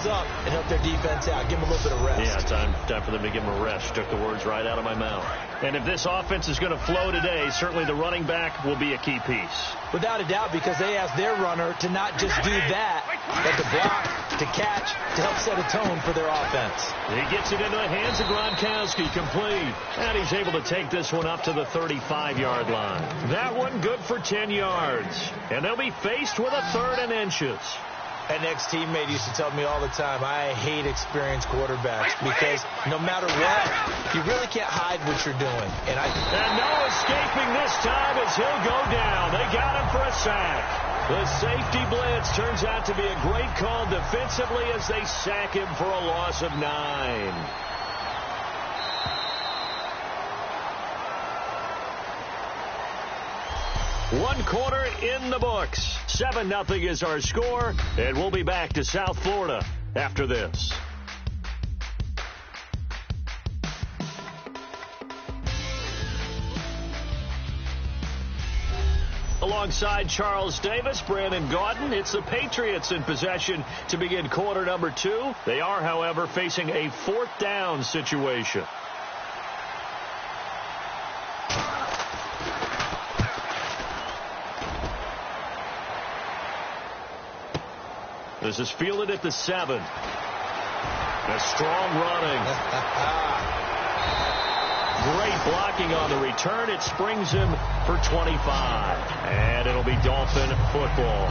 things up and help their defense out. Give them a little bit of rest. Yeah, time for them to give them a rest. Took the words right out of my mouth. And if this offense is going to flow today, certainly the running back will be a key piece. Without a doubt, because they asked their runner to not just do that, but to block, to catch, to help set a tone for their offense. He gets it into the hands of Gronkowski, complete. And he's able to take this one up to the 35-yard line. That one good for 10 yards. And they'll be faced with a 3rd and inches. An ex-teammate used to tell me all the time, I hate experienced quarterbacks because no matter what, you really can't hide what you're doing. And no escaping this time as he'll go down. They got him for a sack. The safety blitz turns out to be a great call defensively as they sack him for a loss of 9. One quarter in the books. 7-0 is our score, and we'll be back to South Florida after this. Alongside Charles Davis, Brandon Gaudin, it's the Patriots in possession to begin quarter number 2. They are, however, facing a 4th down situation. This is fielded at the 7. A strong running. Great blocking on the return. It springs him for 25. And it'll be Dolphin football.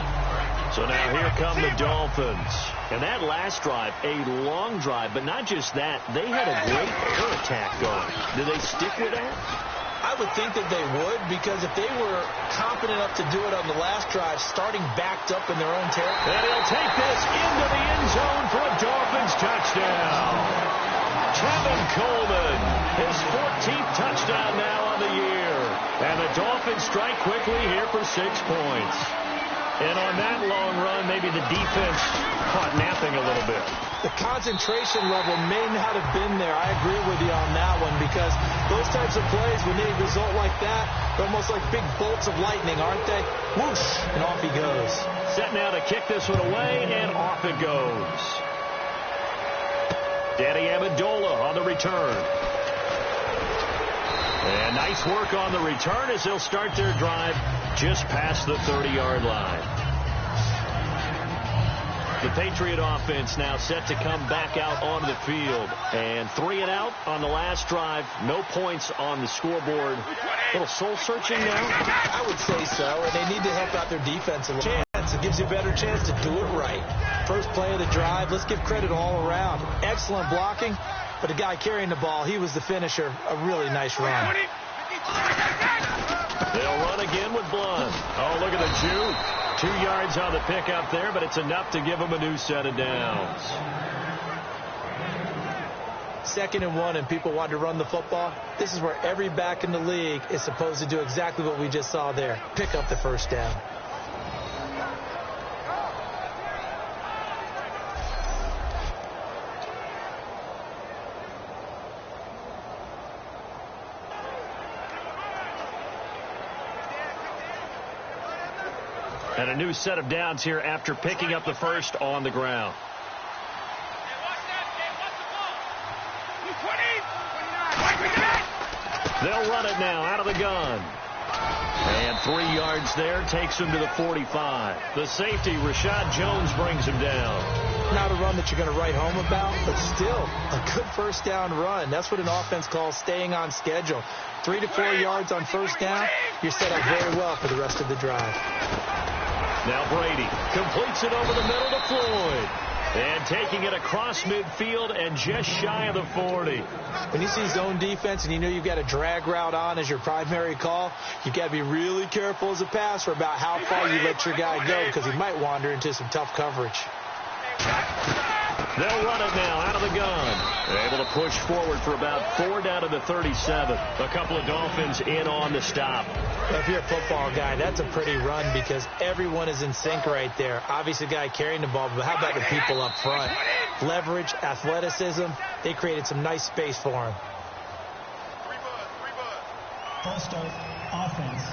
So now here come the Dolphins. And that last drive, a long drive, but not just that. They had a great air attack going. Do they stick with that? I would think that they would, because if they were confident enough to do it on the last drive, starting backed up in their own territory. And he'll take this into the end zone for a Dolphins touchdown. Kevin Coleman, his 14th touchdown now on the year. And the Dolphins strike quickly here for 6 points. And on that long run, maybe the defense caught napping a little bit. The concentration level may not have been there. I agree with you on that one, because those types of plays, when they result like that, they're almost like big bolts of lightning, aren't they? Whoosh, and off he goes. Set now to kick this one away, and off it goes. Danny Amendola on the return. And nice work on the return as they'll start their drive just past the 30-yard line. The Patriot offense now set to come back out onto the field. And 3 and out on the last drive. No points on the scoreboard. A little soul-searching now? I would say so. And they need to help out their defense a little. It gives you a better chance to do it right. First play of the drive. Let's give credit all around. Excellent blocking. But the guy carrying the ball, he was the finisher. A really nice run. They'll run again with Blunt. Oh, look at the juke. 2 yards on the pickup there, but it's enough to give them a new set of downs. 2nd and 1, and people want to run the football. This is where every back in the league is supposed to do exactly what we just saw there. Pick up the first down. And a new set of downs here after picking up the first on the ground. They'll run it now out of the gun. And 3 yards there takes him to the 45. The safety, Rashad Jones, brings him down. Not a run that you're going to write home about, but still a good first down run. That's what an offense calls staying on schedule. 3 to 4 yards on first down, you're set up very well for the rest of the drive. Now Brady completes it over the middle to Floyd. And taking it across midfield and just shy of the 40. When you see zone defense and you know you've got a drag route on as your primary call, you've got to be really careful as a passer about how far you let your guy go, because he might wander into some tough coverage. They'll run it now out of the gun. They're able to push forward for about 4 down to the 37. A couple of Dolphins in on the stop. If you're a football guy, that's a pretty run because everyone is in sync right there. Obviously, the guy carrying the ball, but how about the people up front? Leverage, athleticism, they created some nice space for him. False start, offense.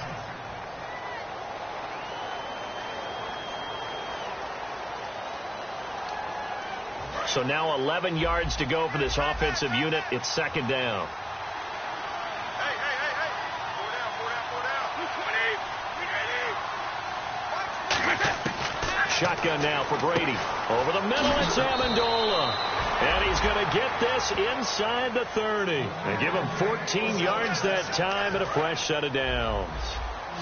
So now 11 yards to go for this offensive unit. It's second down. Shotgun now for Brady. Over the middle, it's Amendola. And he's going to get this inside the 30. And give him 14 yards that time and a fresh set of downs.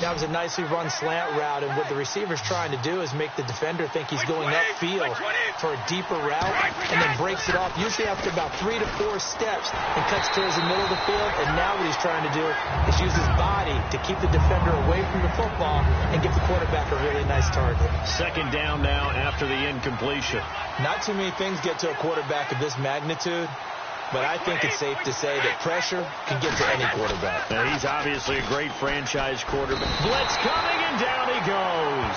That was a nicely run slant route, and what the receiver's trying to do is make the defender think he's going upfield for a deeper route, and then breaks it off, usually after about 3 to 4 steps, and cuts towards the middle of the field. And now what he's trying to do is use his body to keep the defender away from the football and give the quarterback a really nice target. Second down now after the incompletion. Not too many things get to a quarterback of this magnitude, but I think it's safe to say that pressure can get to any quarterback. Now, he's obviously a great franchise quarterback. Blitz coming, and down he goes.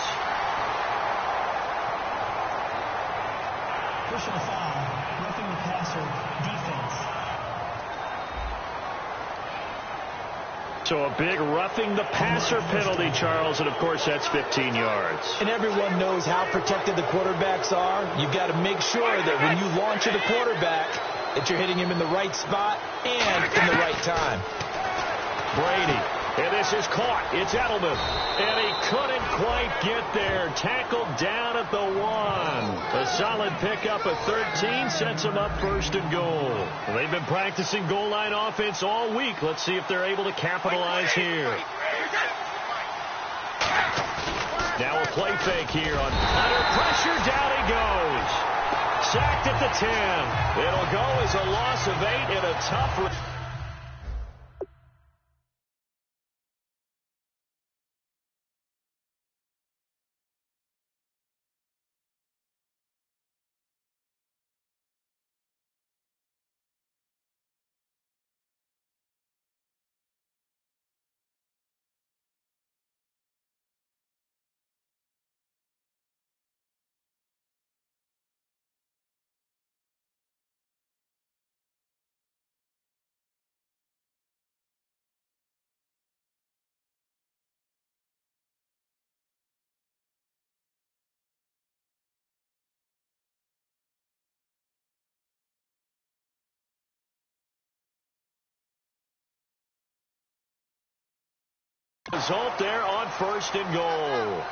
Personal foul, roughing the passer, defense. So a big roughing the passer penalty, Charles, and of course that's 15 yards. And everyone knows how protected the quarterbacks are. You've got to make sure that when you launch at a quarterback, that you're hitting him in the right spot and in the right time. Brady, and this is caught. It's Edelman, and he couldn't quite get there. Tackled down at the 1. A solid pickup of 13 sets him up first and goal. Well, they've been practicing goal line offense all week. Let's see if they're able to capitalize here. Now a play fake here on under pressure. Down he goes. Sacked at the 10. It'll go as a loss of 8 in a tough... Result there on first and goal.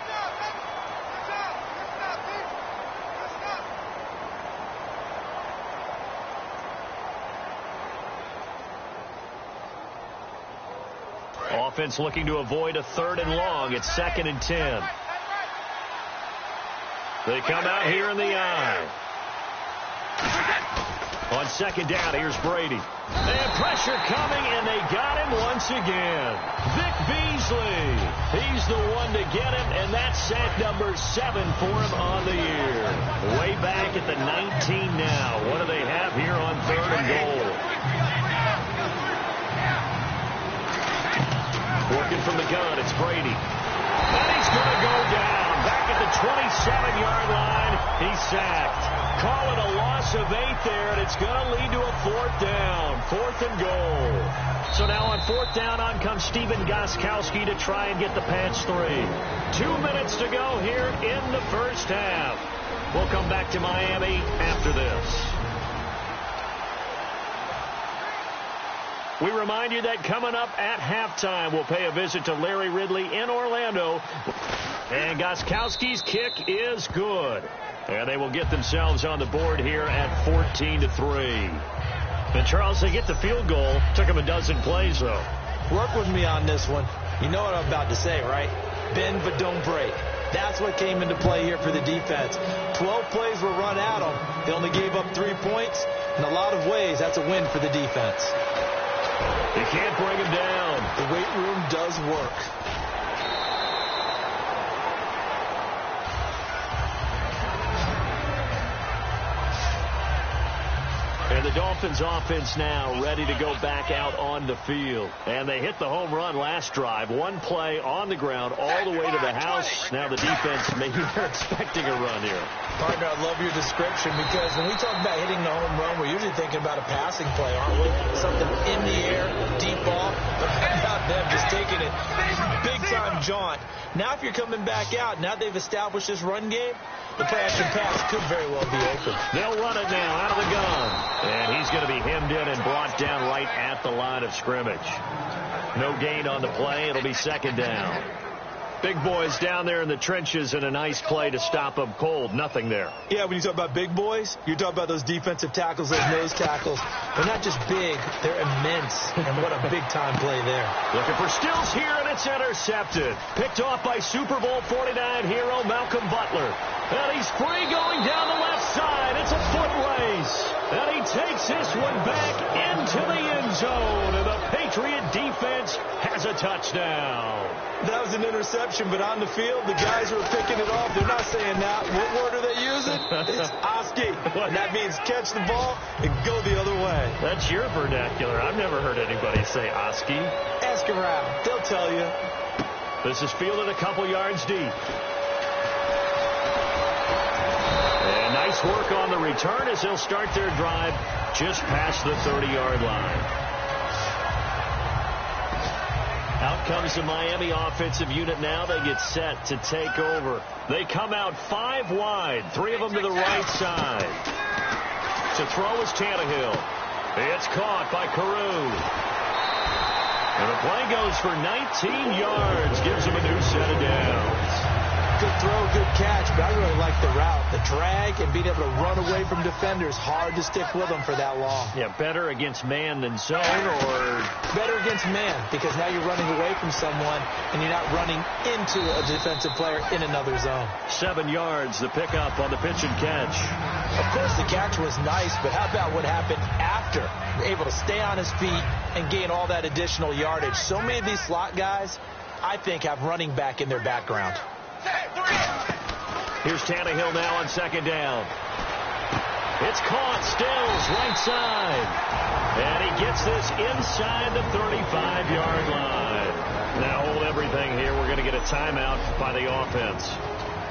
Offense looking to avoid a 3rd and long. It's 2nd and 10. They come out here in the eye. On second down, here's Brady. And pressure coming, and they got him once again. Vic Beasley. He's the one to get him, and that's sack number 7 for him on the year. Way back at the 19 now. What do they have here on 3rd and goal? Working from the gun, it's Brady. And he's going to go down. Back at the 27-yard line, he's sacked. Call it a loss of 8 there, and it's going to lead to a 4th down. 4th and goal. So now on 4th down, on comes Stephen Gostkowski to try and get the Pats 3. 2 minutes to go here in the first half. We'll come back to Miami after this. We remind you that coming up at halftime, we'll pay a visit to Larry Ridley in Orlando. And Gostkowski's kick is good. And they will get themselves on the board here at 14-3. And Charles, they get the field goal. Took them a dozen plays, though. Work with me on this one. You know what I'm about to say, right? Bend but don't break. That's what came into play here for the defense. 12 plays were run at them. They only gave up 3 points. In a lot of ways, that's a win for the defense. They can't bring him down. The weight room does work. And the Dolphins offense now ready to go back out on the field. And they hit the home run last drive. 1 play on the ground all the way to the house. Now the defense, maybe they're expecting a run here. Partner, I love your description, because when we talk about hitting the home run, we're usually thinking about a passing play, aren't we? Something in the air, deep ball. But how about them just taking it big-time jaunt? Now if you're coming back out, now they've established this run game, the play action pass could very well be open. They'll run it now he's going to be hemmed in and brought down right at the line of scrimmage. No gain on the play. It'll be second down. Big boys down there in the trenches, and a nice play to stop them cold. Nothing there. Yeah, when you talk about big boys, you're talking about those defensive tackles, those nose tackles. They're not just big, they're immense. And what a big-time play there. Looking for Stills here, and it's intercepted. Picked off by Super Bowl 49 hero Malcolm Butler. And he's free going down the left side. It's a foot race. And he takes this one back into the end zone. And the Patriot defense has a touchdown. That was an interception, but on the field, the guys who are picking it off, they're not saying that. What word are they using? It's Oski. And that means catch the ball and go the other way. That's your vernacular. I've never heard anybody say Oski. Ask around. They'll tell you. This is fielded a couple yards deep. And nice work on the return as they'll start their drive just past the 30-yard line. Out comes the Miami offensive unit now. They get set to take over. They come out 5 wide, 3 of them to the right side. To throw is Tannehill. It's caught by Carew. And the play goes for 19 yards. Gives him a new set of downs. Good throw, good catch, but I really like the route. The drag and being able to run away from defenders. Hard to stick with them for that long. Yeah, better against man than zone, or better against man, because now you're running away from someone and you're not running into a defensive player in another zone. 7 yards, the pickup on the pitch and catch. Of course, the catch was nice, but how about what happened after? Able to stay on his feet and gain all that additional yardage. So many of these slot guys, I think, have running back in their background. Here's Tannehill now on second down. It's caught. Stills, right side. And he gets this inside the 35-yard line. Now hold everything here. We're going to get a timeout by the offense.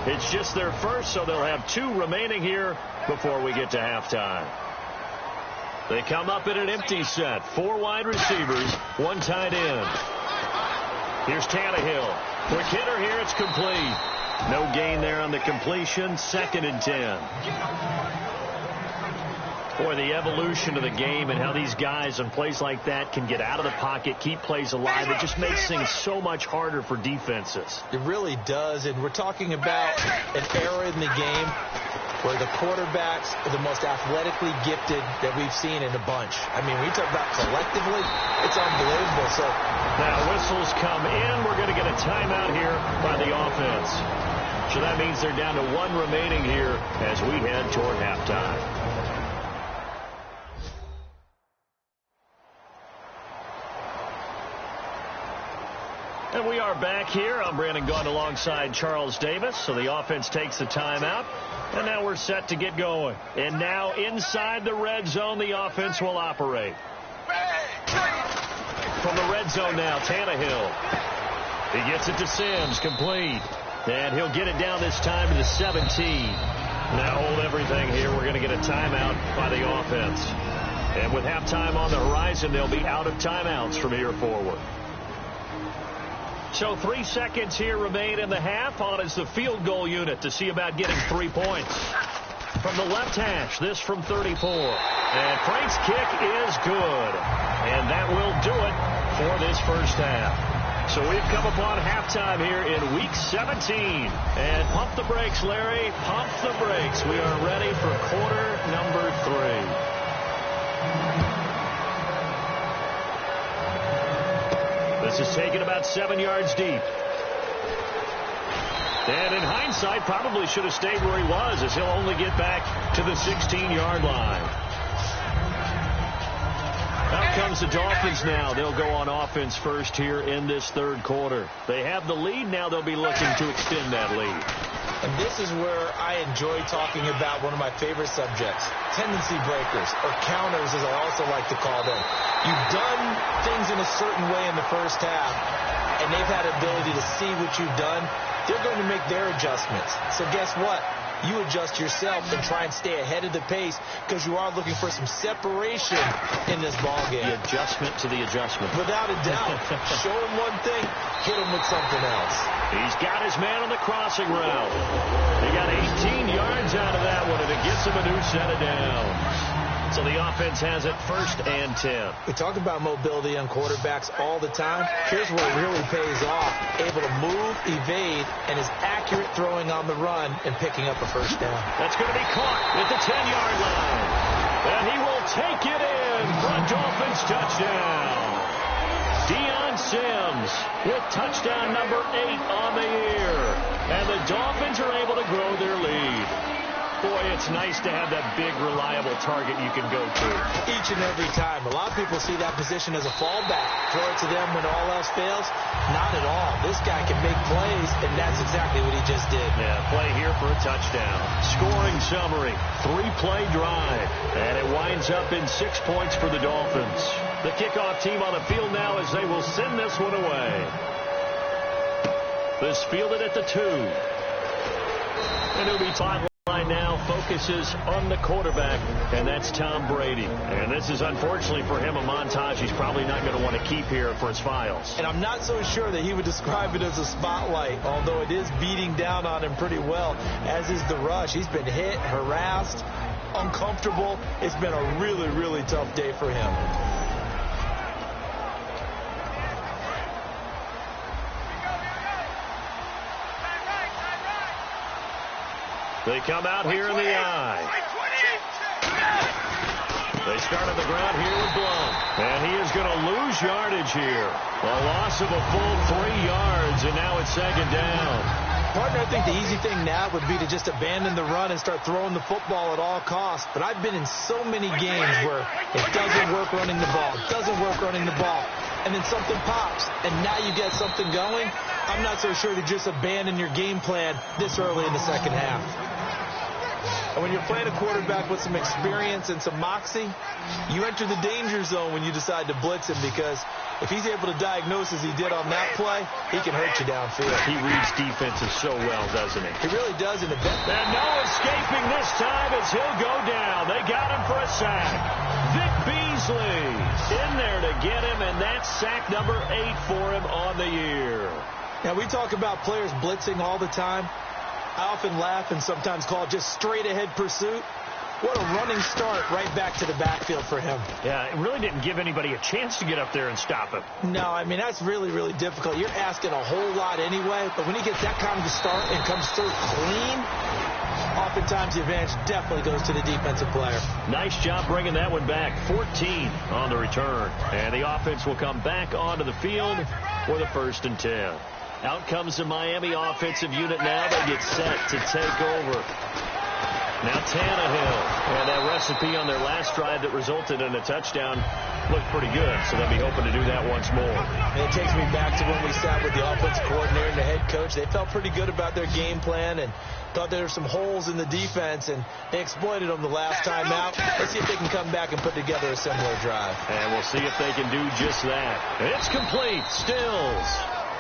It's just their first, so they'll have 2 remaining here before we get to halftime. They come up in an empty set. 4 wide receivers, 1 tight end. Here's Tannehill. Quick hitter here. It's complete. No gain there on the completion. 2nd and 10. Boy, the evolution of the game and how these guys on plays like that can get out of the pocket, keep plays alive. It just makes things so much harder for defenses. It really does. And we're talking about an era in the game where the quarterbacks are the most athletically gifted that we've seen in a bunch. I mean, when you talk about collectively, it's unbelievable. So now whistles come in. We're going to get a timeout here by the offense. So that means they're down to 1 remaining here as we head toward halftime. And we are back here. I'm Brandon Gaudin alongside Charles Davis. So the offense takes the timeout. And now we're set to get going. And now inside the red zone, the offense will operate. From the red zone now, Tannehill. He gets it to Sims, complete. And he'll get it down this time to the 17. Now hold everything here. We're going to get a timeout by the offense. And with halftime on the horizon, they'll be out of timeouts from here forward. So 3 seconds here remain in the half. On is the field goal unit to see about getting 3 points. From the left hash, this from 34. And Frank's kick is good. And that will do it for this first half. So we've come upon halftime here in Week 17. And pump the brakes, Larry. Pump the brakes. We are ready for quarter number 3. This is taken about 7 yards deep. And in hindsight, probably should have stayed where he was, as he'll only get back to the 16-yard line. Out comes the Dolphins now. They'll go on offense first here in this third quarter. They have the lead. Now they'll be looking to extend that lead. And this is where I enjoy talking about one of my favorite subjects, tendency breakers, or counters as I also like to call them. You've done things in a certain way in the first half, and they've had ability to see what you've done. They're going to make their adjustments. So guess what? You adjust yourself and try and stay ahead of the pace because you are looking for some separation in this ball game. The adjustment to the adjustment. Without a doubt. Show him one thing, hit him with something else. He's got his man on the crossing route. He got 18 yards out of that one, and it gets him a new set of downs. So the offense has it 1st and 10. We talk about mobility on quarterbacks all the time. Here's where it really pays off. Able to move, evade, and is accurate throwing on the run and picking up a 1st down. That's going to be caught at the 10-yard line. And he will take it in for a Dolphins touchdown. Deion Sims with touchdown number 8 on the year. And the Dolphins are able to grow their lead. Boy, it's nice to have that big, reliable target you can go to. Each and every time. A lot of people see that position as a fallback. Throw it to them when all else fails. Not at all. This guy can make plays, and that's exactly what he just did. Yeah, play here for a touchdown. Scoring summary, 3-play drive, and it winds up in 6 points for the Dolphins. The kickoff team on the field now as they will send this one away. This fielded at the 2. And it'll be time. Now focuses on the quarterback, and that's Tom Brady. And this is, unfortunately for him, a montage he's probably not going to want to keep here for his files. And I'm not so sure that he would describe it as a spotlight, although it is beating down on him pretty well, as is the rush. He's been hit, harassed, uncomfortable. It's been a really, really tough day for him. They come out here in the eye. They start on the ground here with Blum. And he is going to lose yardage here. A loss of a full 3 yards, and now it's 2nd down. Partner, I think the easy thing now would be to just abandon the run and start throwing the football at all costs. But I've been in so many games where it doesn't work running the ball. It doesn't work running the ball. And then something pops, and now you get something going. I'm not so sure to just abandon your game plan this early in the 2nd half. And when you're playing a quarterback with some experience and some moxie, you enter the danger zone when you decide to blitz him, because if he's able to diagnose as he did on that play, he can hurt you downfield. He reads defenses so well, doesn't he? He really does in a bit. And no escaping this time as he'll go down. They got him for a sack. Vic Beasley in there to get him, and that's sack number 8 for him on the year. Now, we talk about players blitzing all the time. I often laugh and sometimes call it just straight-ahead pursuit. What a running start right back to the backfield for him. Yeah, it really didn't give anybody a chance to get up there and stop him. No, I mean, that's really, really difficult. You're asking a whole lot anyway, but when he gets that kind of a start and comes through clean, oftentimes the advantage definitely goes to the defensive player. Nice job bringing that one back. 14 on the return. And the offense will come back onto the field for the 1st and 10. Out comes the Miami offensive unit now. They get set to take over. Now Tannehill. And that recipe on their last drive that resulted in a touchdown looked pretty good, so they'll be hoping to do that once more. And it takes me back to when we sat with the offensive coordinator and the head coach. They felt pretty good about their game plan and thought there were some holes in the defense, and they exploited them the last time out. Let's see if they can come back and put together a similar drive. And we'll see if they can do just that. It's complete. Stills.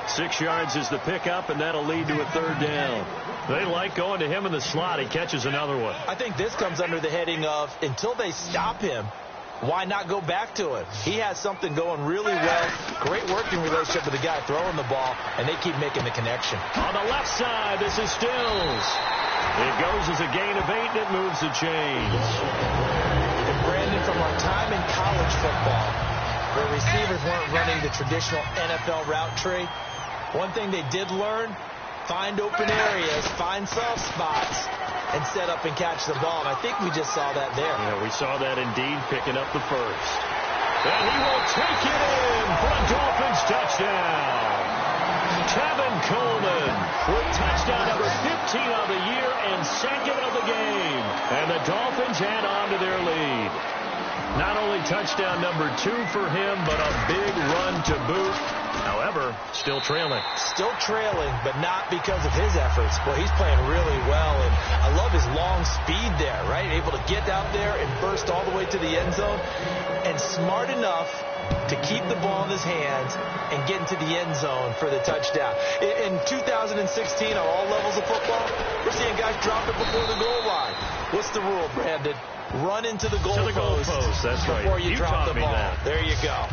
6 yards is the pickup, and that'll lead to a 3rd down. They like going to him in the slot. He catches another one. I think this comes under the heading of, until they stop him, why not go back to him? He has something going really well. Great working relationship with the guy throwing the ball, and they keep making the connection. On the left side, this is Stills. It goes as a gain of 8, and it moves the chains. And Brandon, from our time in college football, where receivers weren't running the traditional NFL route tree, one thing they did learn, find open areas, find soft spots, and set up and catch the ball. And I think we just saw that there. Yeah, we saw that indeed, picking up the 1st. And he will take it in for a Dolphins touchdown. Tevin Coleman with touchdown number 15 on the year and 2nd of the game. And the Dolphins add on to their lead. Not only touchdown number 2 for him, but a big run to boot. However, still trailing. Still trailing, but not because of his efforts. Boy, he's playing really well, and I love his long speed there, right? Able to get out there and burst all the way to the end zone, and smart enough to keep the ball in his hands and get into the end zone for the touchdown. In 2016, on all levels of football, we're seeing guys drop it before the goal line. What's the rule, Brandon? Run into the goalpost. That's right. Before you drop the ball. That. There you go.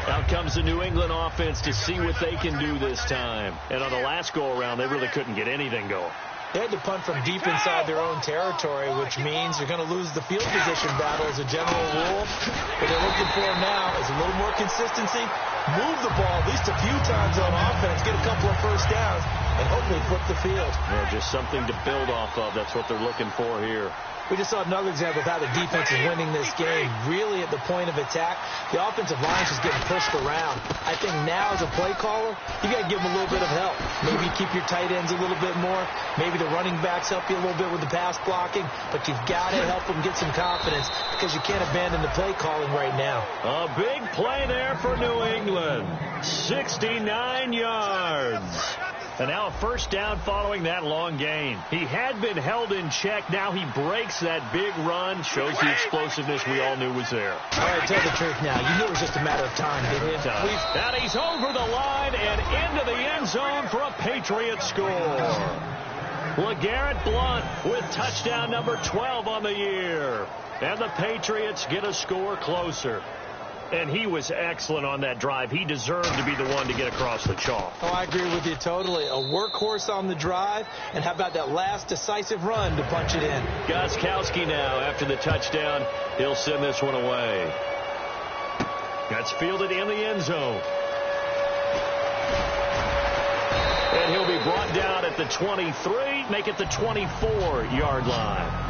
Out comes the New England offense to see what they can do this time. And on the last go-around, they really couldn't get anything going. They had to punt from deep inside their own territory, which means you're going to lose the field position battle as a general rule. What they're looking for now is a little more consistency, move the ball at least a few times on offense, get a couple of first downs, and hopefully flip the field. Yeah, just something to build off of. That's what they're looking for here. We just saw another example of how the defense is winning this game. Really at the point of attack, the offensive line is just getting pushed around. I think now as a play caller, you got to give them a little bit of help. Maybe keep your tight ends a little bit more. Maybe the running backs help you a little bit with the pass blocking. But you've got to help them get some confidence because you can't abandon the play calling right now. A big play there for New England. 69 yards. And now a first down following that long gain. He had been held in check. Now he breaks that big run. Shows the explosiveness we all knew was there. All right, tell the truth now. You knew it was just a matter of time, didn't you? And he's over the line and into the end zone for a Patriots score. LeGarrette Blount with touchdown number 12 on the year. And the Patriots get a score closer. And he was excellent on that drive. He deserved to be the one to get across the chalk. Oh, I agree with you totally. A workhorse on the drive. And how about that last decisive run to punch it in? Gostkowski now, after the touchdown, he'll send this one away. That's fielded in the end zone. And he'll be brought down at the 23, make it the 24-yard line.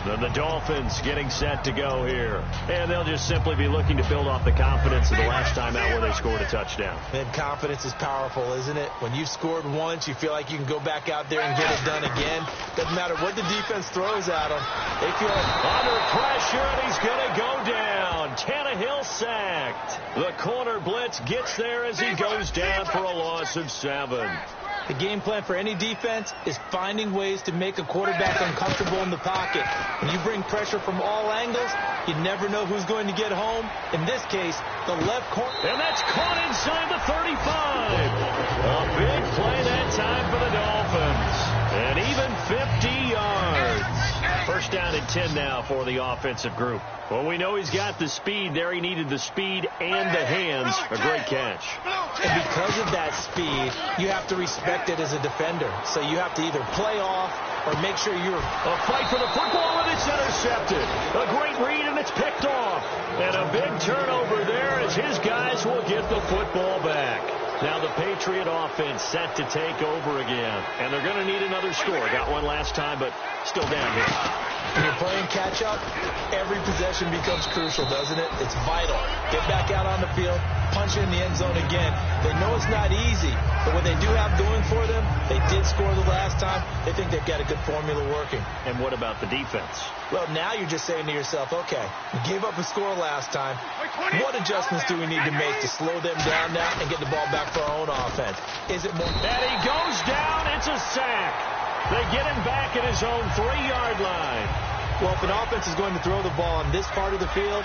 Then the Dolphins getting set to go here. And they'll just simply be looking to build off the confidence of the last time out where they scored a touchdown. And confidence is powerful, isn't it? When you've scored once, you feel like you can go back out there and get it done again. Doesn't matter what the defense throws at them. They feel under pressure, and he's going to go down. Tannehill sacked. The corner blitz gets there as he goes down for a loss of 7. The game plan for any defense is finding ways to make a quarterback uncomfortable in the pocket. When you bring pressure from all angles, you never know who's going to get home. In this case, the left corner. And that's caught inside the 35. A big play that time for the Dolphins. And even 50 yards. First down and 10 now for the offensive group. Well, we know he's got the speed there. He needed the speed and the hands. A great catch. And because of that speed, you have to respect it as a defender. So you have to either play off or make sure you're... A fight for the football, and it's intercepted. A great read, and it's picked off. And a big turnover there as his guys will get the football back. Now the Patriot offense set to take over again. And they're going to need another score. Got one last time, but still down here. When you're playing catch-up, every possession becomes crucial, doesn't it? It's vital. Get back out on the field, punch it in the end zone again. They know it's not easy, but what they do have going for them, they did score the last time. They think they've got a good formula working. And what about the defense? Well, now you're just saying to yourself, okay, we gave up a score last time. What adjustments do we need to make to slow them down now and get the ball back for our own offense? Is it more... And he goes down. It's a sack. They get him back at his own 3-yard line. Well, if an offense is going to throw the ball on this part of the field,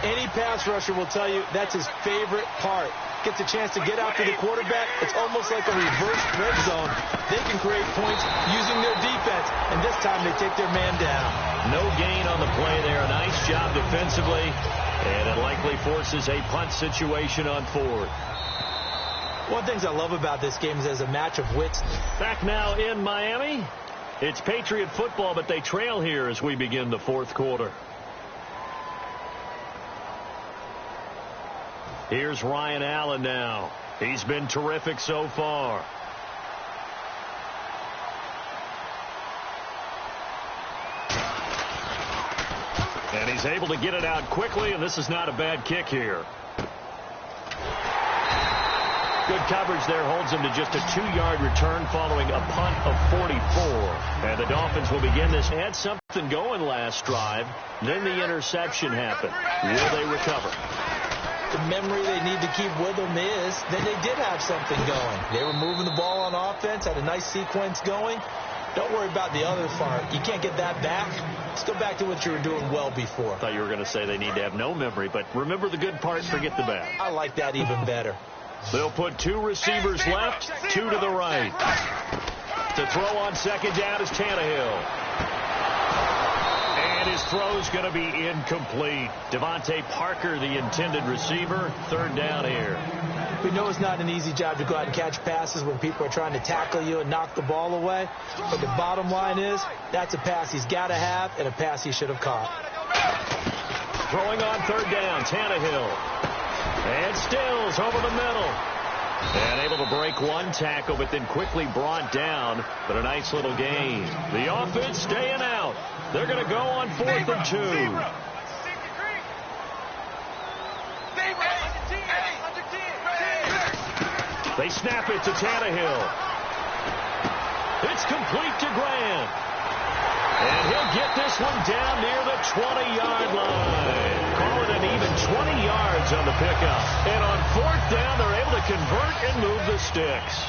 any pass rusher will tell you that's his favorite part. Gets a chance to get after the quarterback. It's almost like a reverse red zone. They can create points using their defense, and this time they take their man down. No gain on the play there. Nice job defensively, and it likely forces a punt situation on 4th. One of the things I love about this game is as a match of wits. Back now in Miami. It's Patriot football, but they trail here as we begin the 4th quarter. Here's Ryan Allen now. He's been terrific so far. And he's able to get it out quickly, and this is not a bad kick here. Good coverage there holds him to just a 2-yard return following a punt of 44. And the Dolphins will begin this. Had something going last drive. Then the interception happened. Will they recover? The memory they need to keep with them is that they did have something going. They were moving the ball on offense, had a nice sequence going. Don't worry about the other part. You can't get that back. Let's go back to what you were doing well before. I thought you were going to say they need to have no memory, but remember the good part, forget the bad. I like that even better. They'll put 2 receivers left, 2 to the right. To throw on second down is Tannehill. And his throw's going to be incomplete. Devontae Parker, the intended receiver. Third down here. We know it's not an easy job to go out and catch passes when people are trying to tackle you and knock the ball away. But the bottom line is, that's a pass he's got to have and a pass he should have caught. Throwing on third down, Tannehill. And Stills over the middle. And able to break one tackle, but then quickly brought down. But a nice little gain. The offense staying out. They're going to go on 4th and 2. They snap it to Tannehill. It's complete to Grant. And he'll get this one down near the 20-yard line. Call it an even 20 yards on the pickup. And on 4th down, they're able to convert and move the sticks.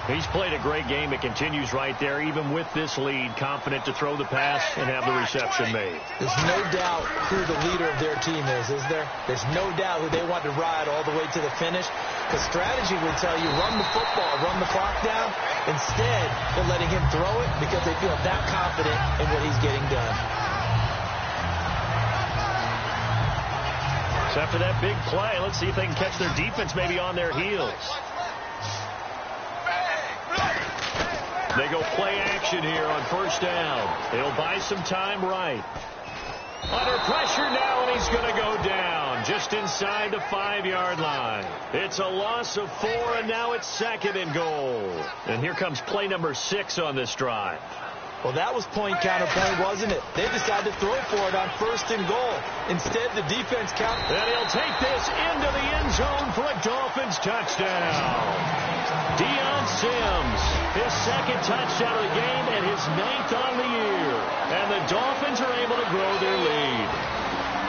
He's played a great game. It continues right there, even with this lead, confident to throw the pass and have the reception made. There's no doubt who the leader of their team is there? There's no doubt who they want to ride all the way to the finish. The strategy would tell you, run the football, run the clock down. Instead, they're letting him throw it because they feel that confident in what he's getting done. So after that big play, let's see if they can catch their defense maybe on their heels. They go play action here on 1st down. It'll buy some time right. Under pressure now, and he's going to go down just inside the 5-yard line. It's a loss of 4, and now it's 2nd and goal. And here comes play number 6 on this drive. Well, that was point counterpoint, wasn't it? They decided to throw for it on 1st and goal. Instead, the defense counted. And he'll take this into the end zone for a Dolphins touchdown. Deion Sims, his 2nd touchdown of the game and his 9th on the year. And the Dolphins are able to grow their lead.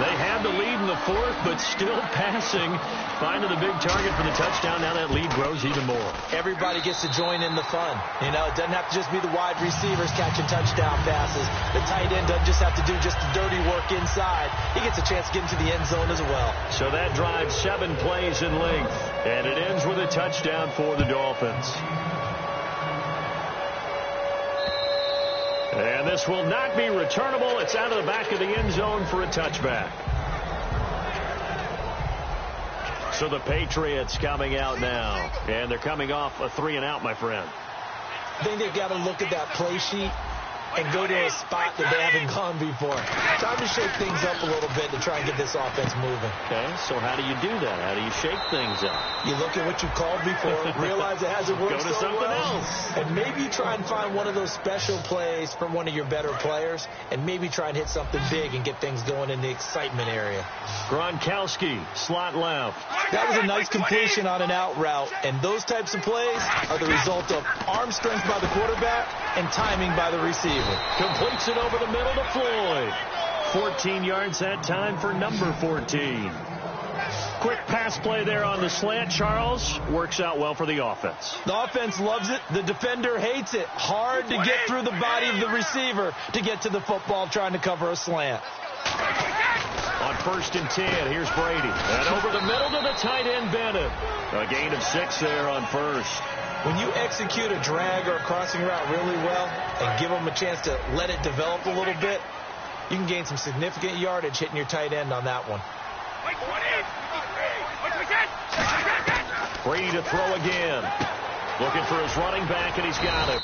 They had the lead in the 4th, but still passing. Finding the big target for the touchdown. Now that lead grows even more. Everybody gets to join in the fun. You know, it doesn't have to just be the wide receivers catching touchdown passes. The tight end doesn't just have to do just the dirty work inside. He gets a chance to get into the end zone as well. So that drives 7 plays in length. And it ends with a touchdown for the Dolphins. And this will not be returnable. It's out of the back of the end zone for a touchback. So the Patriots coming out now. And they're coming off a 3-and-out, my friend. I think they've got to look at that play sheet and go to a spot that they haven't gone before. Time to shake things up a little bit to try and get this offense moving. Okay, so how do you do that? How do you shake things up? You look at what you called before, realize it hasn't worked Go to so something well, else. and maybe you try and find one of those special plays from one of your better players, and maybe try and hit something big and get things going in the excitement area. Gronkowski, slot left. That was a nice completion on an out route, and those types of plays are the result of arm strength by the quarterback and timing by the receiver. Completes it over the middle to Floyd. 14 yards that time for number 14. Quick pass play there on the slant, Charles. Works out well for the offense. The offense loves it. The defender hates it. Hard to get through the body of the receiver to get to the football trying to cover a slant. On 1st and 10, here's Brady. And over the middle to the tight end, Bennett. A gain of 6 there on 1st. When you execute a drag or a crossing route really well and give them a chance to let it develop a little bit, you can gain some significant yardage hitting your tight end on that one. Brady to throw again. Looking for his running back, and he's got it.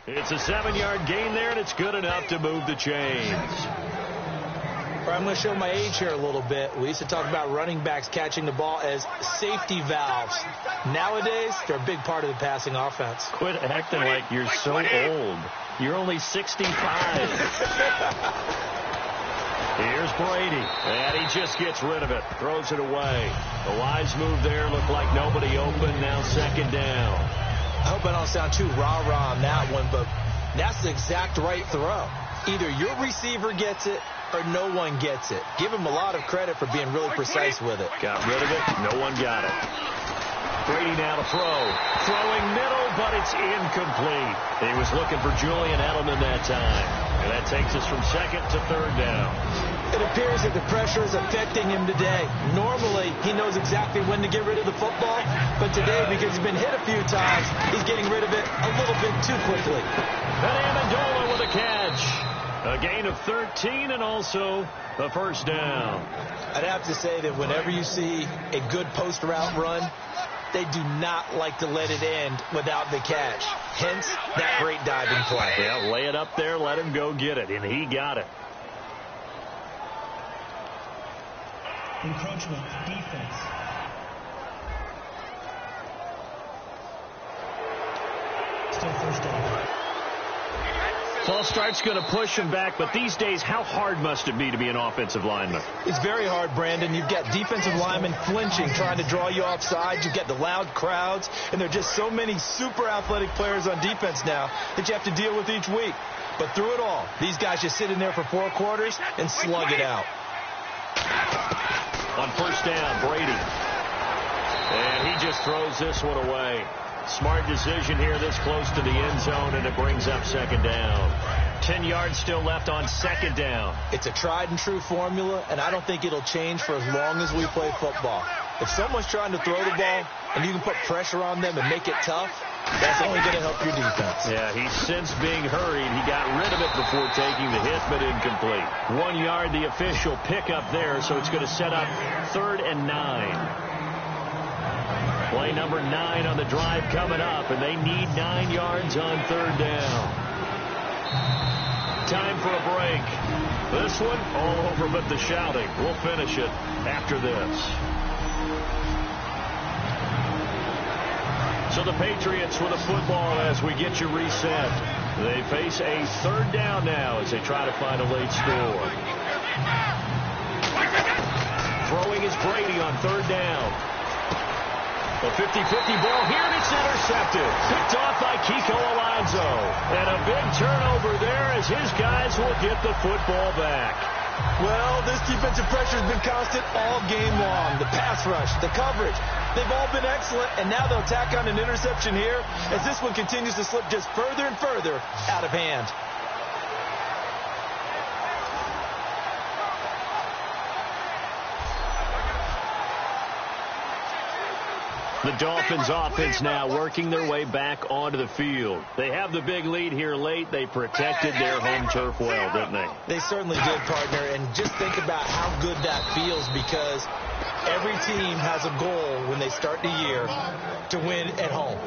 It's a 7-yard gain there, and it's good enough to move the chains. Or I'm going to show my age here a little bit. We used to talk about running backs catching the ball as safety valves. Nowadays, they're a big part of the passing offense. Quit acting like you're so old. You're only 65. Here's Brady, and he just gets rid of it, throws it away. The wise move there, looked like nobody open, now second down. I hope I don't sound too rah-rah on that one, but that's the exact right throw. Either your receiver gets it or no one gets it. Give him a lot of credit for being really precise with it. Got rid of it, no one got it. Brady now to throw. Throwing middle, but it's incomplete. He was looking for Julian Edelman that time. And that takes us from second to third down. It appears that the pressure is affecting him today. Normally, he knows exactly when to get rid of the football, but today, because he's been hit a few times, he's getting rid of it a little bit too quickly. And Amendola with a catch. A gain of 13 and also a first down. I'd have to say that whenever you see a good post route run, they do not like to let it end without the catch. Hence, that great diving play. Yeah, lay it up there, let him go get it, and he got it. Encroachment, defense. Still first down. False start's going to push him back, but these days, how hard must it be to be an offensive lineman? It's very hard, Brandon. You've got defensive linemen flinching, trying to draw you offside. You've got the loud crowds, and there are just so many super athletic players on defense now that you have to deal with each week. But through it all, these guys just sit in there for 4 quarters and slug it out. On first down, Brady. And he just throws this one away. Smart decision here this close to the end zone, and it brings up second down. 10 yards still left on second down. It's a tried and true formula, and I don't think it'll change for as long as we play football. If someone's trying to throw the ball and you can put pressure on them and make it tough, that's only going to help your defense. Yeah, he's since being hurried. He got rid of it before taking the hit, but incomplete. 1 yard, the official pickup there, so it's going to set up 3rd and 9. Play number 9 on the drive coming up, and they need 9 yards on 3rd down. Time for a break. This one all over but the shouting. We'll finish it after this. So the Patriots with a football as we get you reset. They face a 3rd down now as they try to find a late score. Throwing is Brady on 3rd down. A 50-50 ball here, and it's intercepted. Picked off by Kiko Alonso. And a big turnover there as his guys will get the football back. Well, this defensive pressure has been constant all game long. The pass rush, the coverage, they've all been excellent, and now they'll tack on an interception here as this one continues to slip just further and further out of hand. The Dolphins offense now working their way back onto the field. They have the big lead here late. They protected their home turf well, didn't they? They certainly did, partner. And just think about how good that feels, because every team has a goal when they start the year to win at home.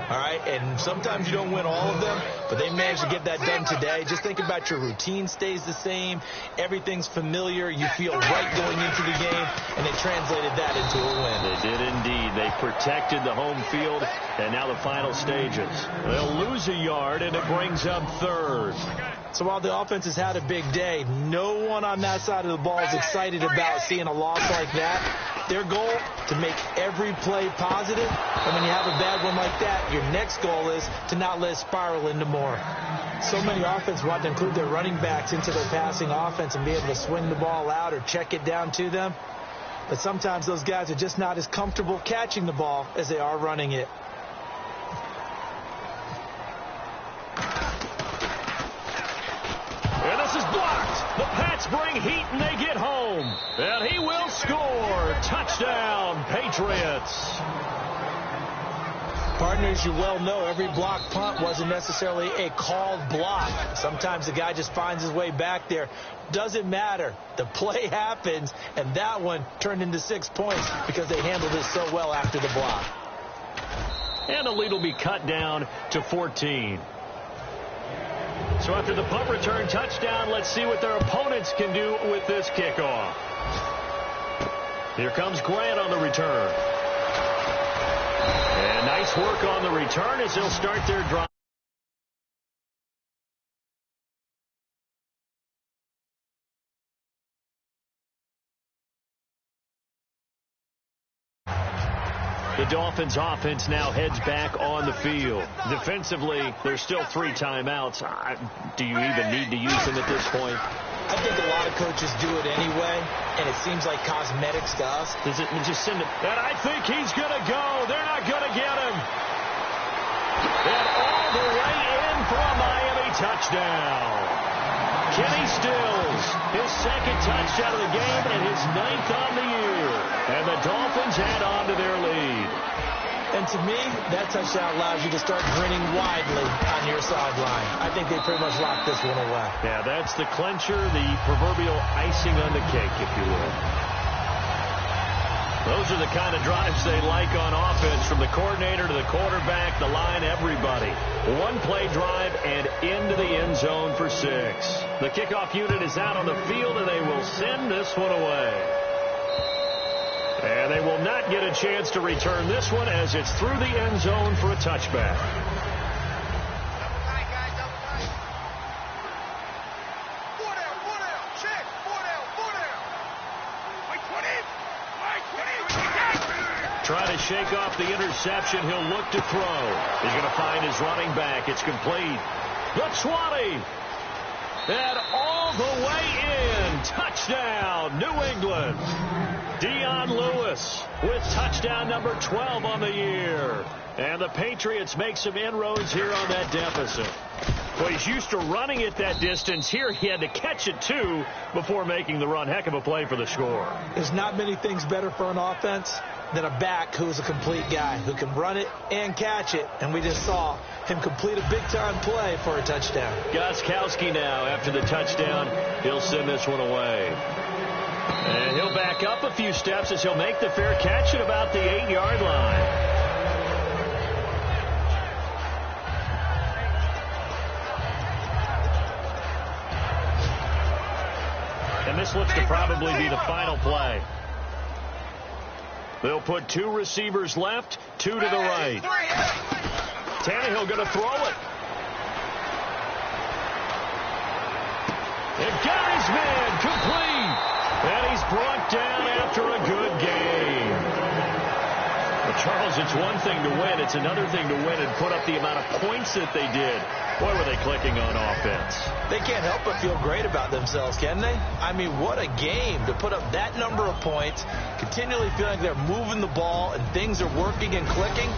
All right, and sometimes you don't win all of them, but they managed to get that done today. Just think about your routine stays the same. Everything's familiar. You feel right going into the game, and they translated that into a win. They did indeed. They protected the home field, and now the final stages. They'll lose a yard, and it brings up 3rd. So while the offense has had a big day, no one on that side of the ball is excited about seeing a loss like that. Their goal, to make every play positive, and when you have a bad one like that, your next goal is to not let it spiral into more. So many offenses want to include their running backs into their passing offense and be able to swing the ball out or check it down to them. But sometimes those guys are just not as comfortable catching the ball as they are running it. And this is blocked. The Pats bring heat and they get home. And he will score. Touchdown, Patriots. Partners, you well know every block punt wasn't necessarily a called block. Sometimes the guy just finds his way back there. Doesn't matter. The play happens, and that one turned into 6 points because they handled it so well after the block. And the lead will be cut down to 14. So after the punt return touchdown, let's see what their opponents can do with this kickoff. Here comes Grant on the return. And nice work on the return as they'll start their drive. The Dolphins offense now heads back on the field. Defensively, there's still 3 timeouts. Do you even need to use them at this point? I think a lot of coaches do it anyway, and it seems like cosmetics to us. Does it just send it? And I think he's going to go. They're not going to get him. And all the way in for a Miami touchdown. Kenny Stills, his second touchdown of the game and his 9th on the year. And the Dolphins add on to their lead. And to me, that touchdown allows you to start grinning widely on your sideline. I think they pretty much locked this one away. Yeah, that's the clincher, the proverbial icing on the cake, if you will. Those are the kind of drives they like on offense, from the coordinator to the quarterback, the line, everybody. One-play drive and into the end zone for 6. The kickoff unit is out on the field, and they will send this one away. And they will not get a chance to return this one as it's through the end zone for a touchback. Try to shake off the interception. He'll look to throw. He's going to find his running back. It's complete. The 20. And all the way in. Touchdown, New England. Dion Lewis with touchdown number 12 on the year. And the Patriots make some inroads here on that deficit. Well, he's used to running it that distance. Here he had to catch it, too, before making the run. Heck of a play for the score. There's not many things better for an offense than a back who's a complete guy who can run it and catch it. And we just saw him complete a big-time play for a touchdown. Gostkowski now, after the touchdown, he'll send this one away. And he'll back up a few steps as he'll make the fair catch at about the 8-yard line. And this looks to probably be the final play. They'll put 2 receivers left, 2 to the right. Tannehill going to throw it. And Gary's man complete. And he's brought down after a good game. Well, Charles, it's one thing to win. It's another thing to win and put up the amount of points that they did. Boy, were they clicking on offense. They can't help but feel great about themselves, can they? I mean, what a game to put up that number of points, continually feeling like they're moving the ball and things are working and clicking.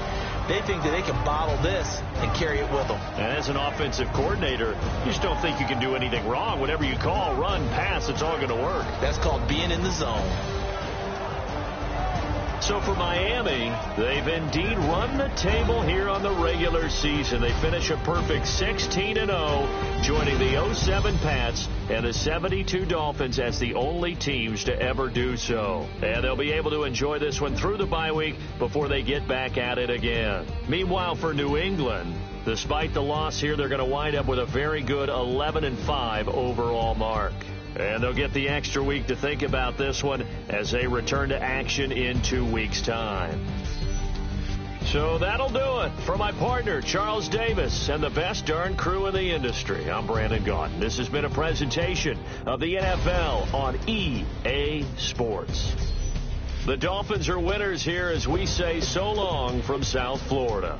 They think that they can bottle this and carry it with them. And as an offensive coordinator, you just don't think you can do anything wrong. Whatever you call, run, pass, it's all going to work. That's called being in the zone. So for Miami, they've indeed run the table here on the regular season. They finish a perfect 16-0, joining the 07 Pats and the 72 Dolphins as the only teams to ever do so. And they'll be able to enjoy this one through the bye week before they get back at it again. Meanwhile, for New England, despite the loss here, they're going to wind up with a very good 11-5 overall mark. And they'll get the extra week to think about this one as they return to action in 2 weeks' time. So that'll do it. For my partner, Charles Davis, and the best darn crew in the industry, I'm Brandon Gaudin. This has been a presentation of the NFL on EA Sports. The Dolphins are winners here as we say so long from South Florida.